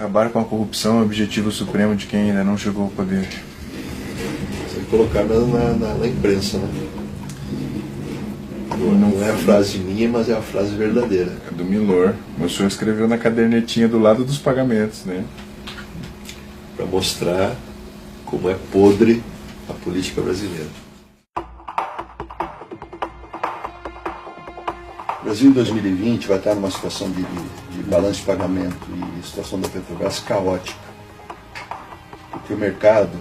Acabar com a corrupção é o objetivo supremo de quem ainda não chegou ao poder. Você tem que colocar na imprensa, né? Não é a frase minha, mas é a frase verdadeira. É do Milor. O senhor escreveu na cadernetinha do lado dos pagamentos, né? Para mostrar como é podre a política brasileira. O Brasil em 2020 vai estar numa situação de balanço de pagamento e situação da Petrobras caótica. Porque o mercado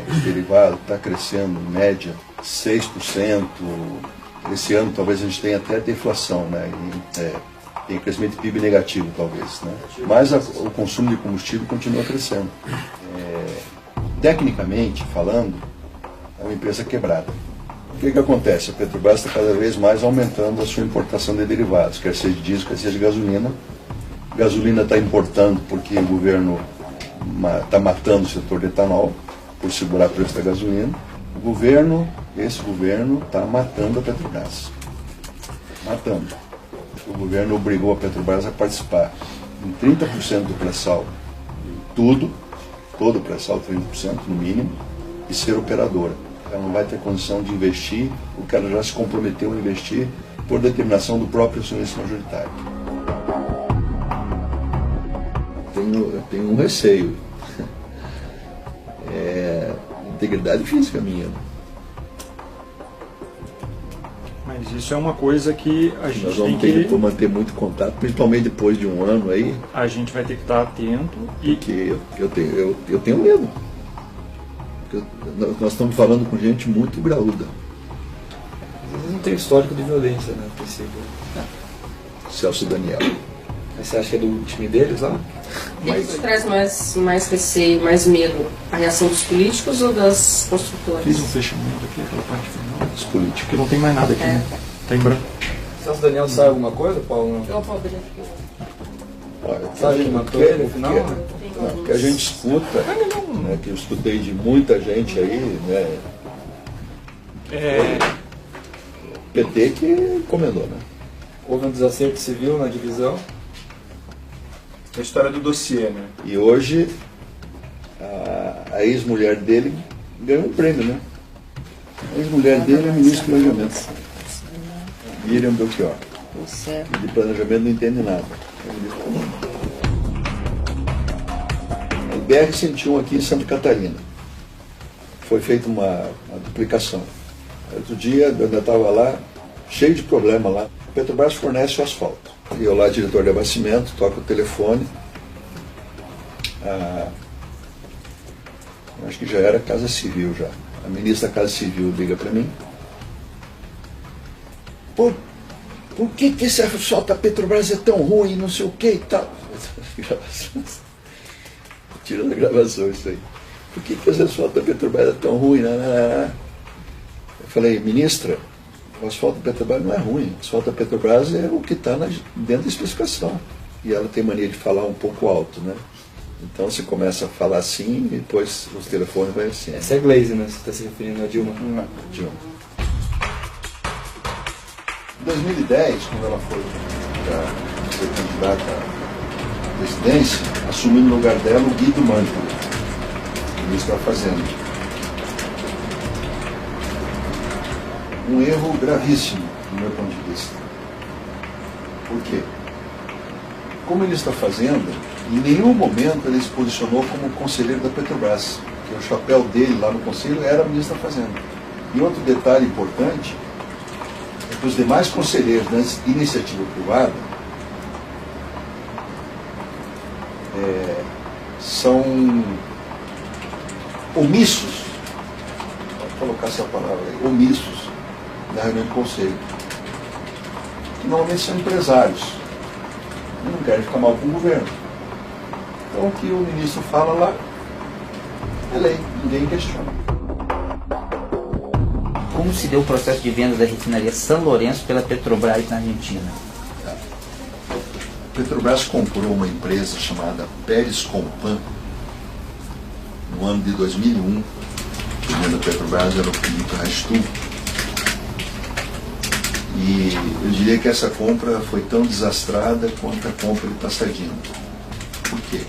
de derivado está crescendo em média 6%. Esse ano talvez a gente tenha até deflação, né? Tem crescimento de PIB negativo talvez, né? Mas o consumo de combustível continua crescendo. Tecnicamente falando, é uma empresa quebrada. O que acontece? A Petrobras está cada vez mais aumentando a sua importação de derivados, quer seja de diesel, quer seja de gasolina. Gasolina está importando porque o governo está matando o setor de etanol por segurar o preço da gasolina. Esse governo está matando a Petrobras. Matando. O governo obrigou a Petrobras a participar em 30% do pré-sal, todo o pré-sal, 30% no mínimo, e ser operadora. Ela não vai ter condição de investir o que ela já se comprometeu a investir por determinação do próprio acionista majoritário. Eu tenho um receio. Integridade física minha. Mas isso é uma coisa que a gente Nós vamos ter que manter muito contato, principalmente depois de um ano aí. A gente vai ter que estar atento porque eu tenho medo. Nós estamos falando com gente muito graúda. Às vezes não tem histórico de violência, né? Celso Daniel. Mas você acha que é do time deles lá? O que traz mais receio, mais medo? A reação dos políticos ou das construtoras? Fiz um fechamento aqui, aquela parte final. Dos políticos. Porque não tem mais nada aqui, né? Tá em branco. Celso Daniel sabe alguma coisa, Paulo? Eu vou abrir aqui. Olha, sabe ele matou ele no final? Que a gente escuta, né, que eu escutei de muita gente aí, né? PT que comendou, né? Houve um desacerto civil na divisão. A história do dossiê, né? E hoje a ex-mulher dele ganhou um prêmio, né? A ex-mulher dele é ministro de planejamento. Miriam Belchior. De planejamento não entende nada. A BR-101 aqui em Santa Catarina. Foi feita uma duplicação. Outro dia, eu estava lá, cheio de problema lá. A Petrobras fornece o asfalto. E eu lá, diretor de abastecimento, toco o telefone. Acho que já era Casa Civil já. A ministra da Casa Civil liga para mim. Por que esse asfalto da Petrobras é tão ruim, não sei o que e tal? Tirando a gravação isso aí. Por que esse asfalto da Petrobras é tão ruim? Eu falei, ministra, o asfalto da Petrobras não é ruim. O asfalto da Petrobras é o que está dentro da especificação. E ela tem mania de falar um pouco alto, né? Então você começa a falar assim e depois os telefones vai assim. Essa é a Glaze, né? Você está se referindo a Dilma? Não, Dilma. Em 2010, quando ela foi ser candidata à presidência, assumiu no lugar dela o Guido Mantega, ministro da Fazenda. Um erro gravíssimo, do meu ponto de vista. Por quê? Como ministro da Fazenda, em nenhum momento ele se posicionou como conselheiro da Petrobras, porque o chapéu dele lá no conselho era ministro da Fazenda. E outro detalhe importante é que os demais conselheiros da iniciativa privada são omissos, vou colocar essa palavra aí, omissos na reunião do conselho, que normalmente são empresários e não querem ficar mal com o governo. Então o que o ministro fala lá é lei, ninguém questiona. Como se deu o processo de venda da refinaria São Lourenço pela Petrobras na Argentina? A Petrobras comprou uma empresa chamada Pérez Compan no ano de 2001. O dono da Petrobras era o Felipe Rastu. E eu diria que essa compra foi tão desastrada quanto a compra de Passadino. Por quê?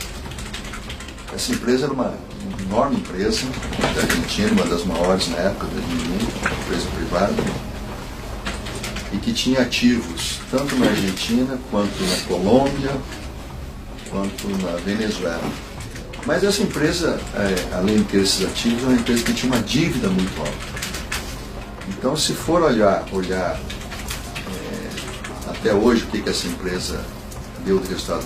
Essa empresa era uma enorme empresa da Argentina, uma das maiores na época, 2001, uma empresa privada, e que tinha ativos tanto na Argentina, quanto na Colômbia, quanto na Venezuela. Mas essa empresa, além de ter esses ativos, é uma empresa que tinha uma dívida muito alta. Então, se for olhar até hoje o que essa empresa deu de resultado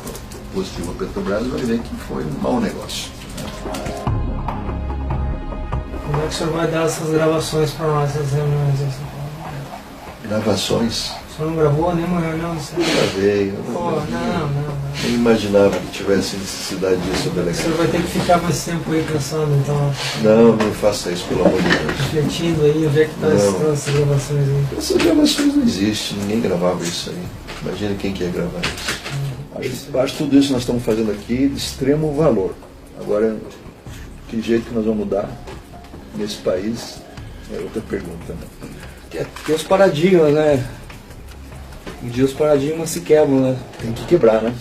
positivo à Petrobras, vai ver que foi um mau negócio. Como é que o senhor vai dar essas gravações para nós, essas reuniões? Gravações? O senhor não gravou nenhuma reunião? Gravei. Eu não imaginava que tivesse necessidade disso, O delegado. senhor vai ter que ficar mais tempo aí pensando, então. Não faça isso, pelo amor de Deus. Refletindo aí, onde é que estão essas gravações aí? Essas gravações não existem, ninguém gravava isso aí. Imagina quem quer gravar isso. Acho que tudo isso que nós estamos fazendo aqui de extremo valor. Agora, que jeito que nós vamos mudar nesse país é outra pergunta, né? Tem os paradigmas, né? Um dia os paradigmas se quebram, né? Tem que quebrar, né?